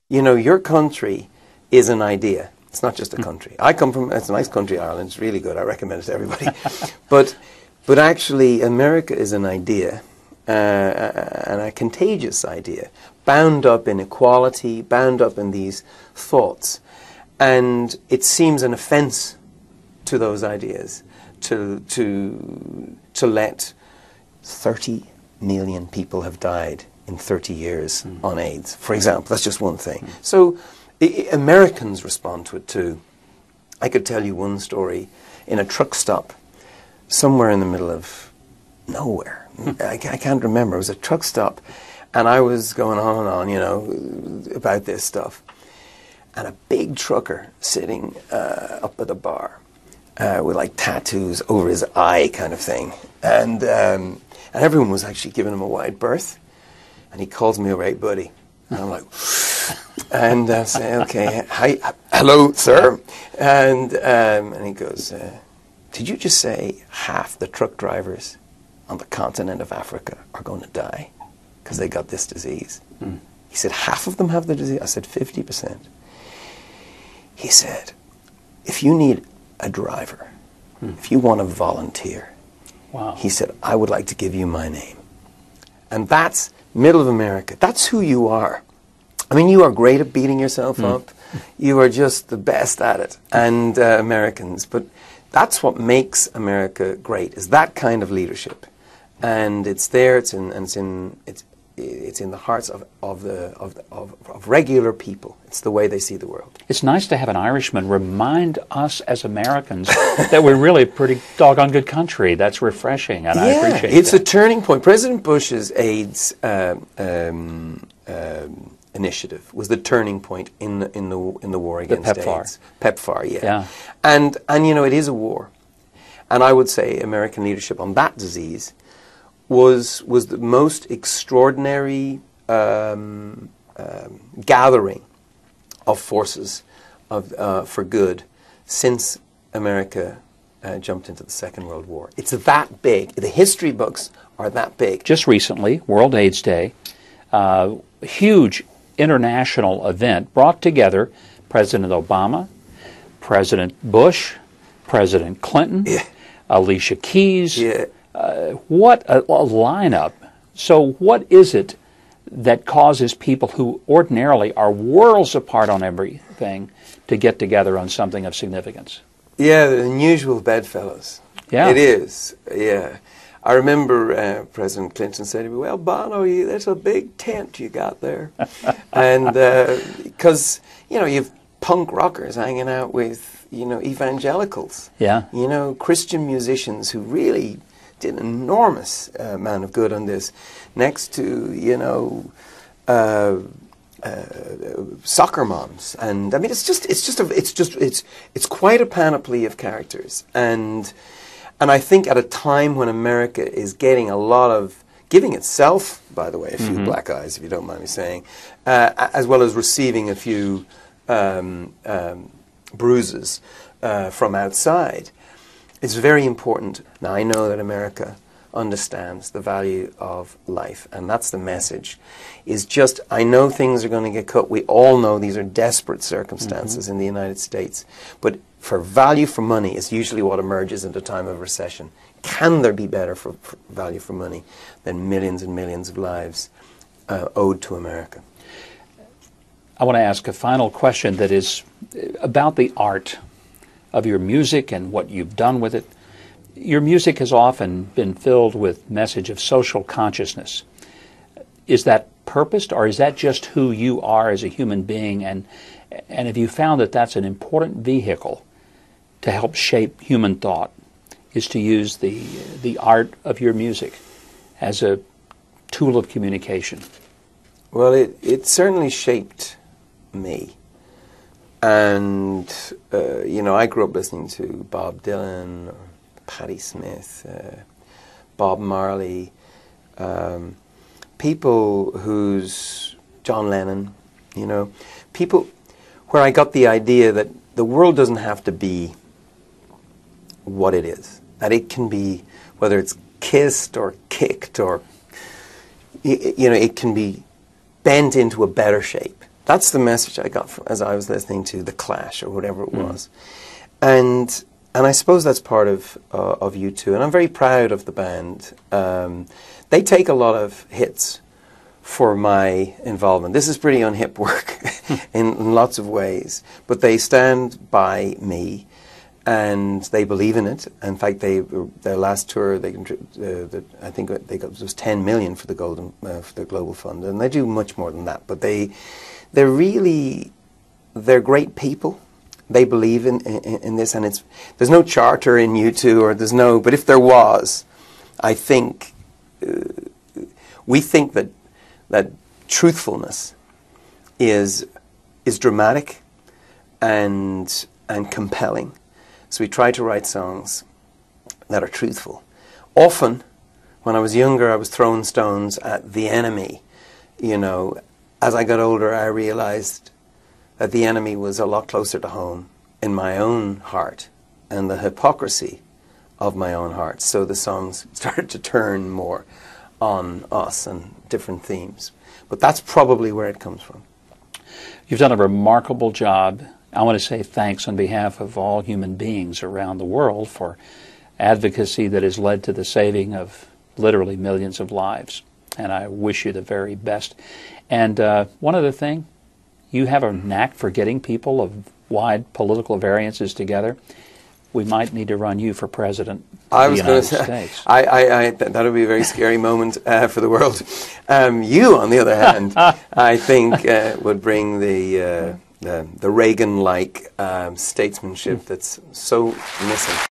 you know, your country is an idea. It's not just a country. I come from, it's a nice country, Ireland. It's really good. I recommend it to everybody. But actually, America is an idea, and a contagious idea, bound up in equality, bound up in these thoughts. And it seems an offense to those ideas to let 30 million people have died in 30 years on AIDS, for example. That's just one thing. So Americans respond to it too. I could tell you one story in a truck stop somewhere in the middle of nowhere. I can't remember. It was a truck stop, and I was going on and on, you know, about this stuff. And a big trucker sitting up at the bar with like tattoos over his eye kind of thing. And everyone was actually giving him a wide berth. And he calls me over, "Hey, buddy." And I'm like, and I say, "Okay, hi, hello, sir." And he goes, "Did you just say half the truck drivers on the continent of Africa are going to die because they got this disease?" He said, "Half of them have the disease?" I said, 50%. He said, "If you need a driver, if you want to volunteer," wow. He said, "I would like to give you my name." And that's middle of America. That's who you are. I mean, you are great at beating yourself up. You are just the best at it. And Americans. But that's what makes America great, is that kind of leadership. And it's there, it's in the hearts of regular people. It's the way they see the world. It's nice to have an Irishman remind us as Americans that we're really a pretty doggone good country. That's refreshing, and I appreciate it. It's a turning point. President Bush's AIDS initiative was the turning point in the war against AIDS. PEPFAR, yeah. And you know, it is a war. And I would say American leadership on that disease was the most extraordinary gathering of forces for good since America jumped into the Second World War. It's that big. The history books are that big. Just recently, World AIDS Day, huge international event brought together President Obama, President Bush, President Clinton, Alicia Keys. What a lineup. So what is it that causes people who ordinarily are worlds apart on everything to get together on something of significance? Yeah, the unusual bedfellows. Yeah. It is, yeah. I remember President Clinton said to me, "Well, Bono, that's a big tent you got there." And because, you know, you've punk rockers hanging out with, you know, evangelicals. Yeah. You know, Christian musicians who really did an enormous amount of good on this, next to, you know, soccer moms. And I mean, it's quite a panoply of characters. And I think at a time when America is getting a lot of, giving itself, by the way, a few black eyes, if you don't mind me saying, as well as receiving a few bruises from outside, it's very important. Now, I know that America understands the value of life, and that's the message. Is just, I know things are going to get cut. We all know these are desperate circumstances in the United States, but for value for money is usually what emerges at a time of recession. Can there be better for value for money than millions and millions of lives owed to America? I want to ask a final question that is about the art of your music and what you've done with it. Your music has often been filled with message of social consciousness. Is that purposed, or is that just who you are as a human being? And have you found that that's an important vehicle to help shape human thought, is to use the art of your music as a tool of communication? Well, it certainly shaped me. And, you know, I grew up listening to Bob Dylan, Patti Smith, Bob Marley, people who's John Lennon, you know, people where I got the idea that the world doesn't have to be what it is, that it can be, whether it's kissed or kicked or, you know, it can be bent into a better shape. That's the message I got as I was listening to The Clash or whatever it was. And I suppose that's part of U2. And I'm very proud of the band. They take a lot of hits for my involvement. This is pretty unhip work in lots of ways. But they stand by me. And they believe in it. In fact, their last tour, I think they got, it was 10 million for the Global Fund, and they do much more than that. But they're great people. They believe in this, and there's no charter in U2, or there's no. But if there was, I think we think that truthfulness is dramatic and compelling. So we try to write songs that are truthful. Often, when I was younger, I was throwing stones at the enemy. You know, as I got older, I realized that the enemy was a lot closer to home in my own heart and the hypocrisy of my own heart. So the songs started to turn more on us and different themes. But that's probably where it comes from. You've done a remarkable job. I want to say thanks on behalf of all human beings around the world for advocacy that has led to the saving of literally millions of lives. And I wish you the very best. And one other thing, you have a knack for getting people of wide political variances together. We might need to run you for president of the United States. That would be a very scary moment for the world. You, on the other hand, I think would bring the Reagan-like statesmanship that's so missing.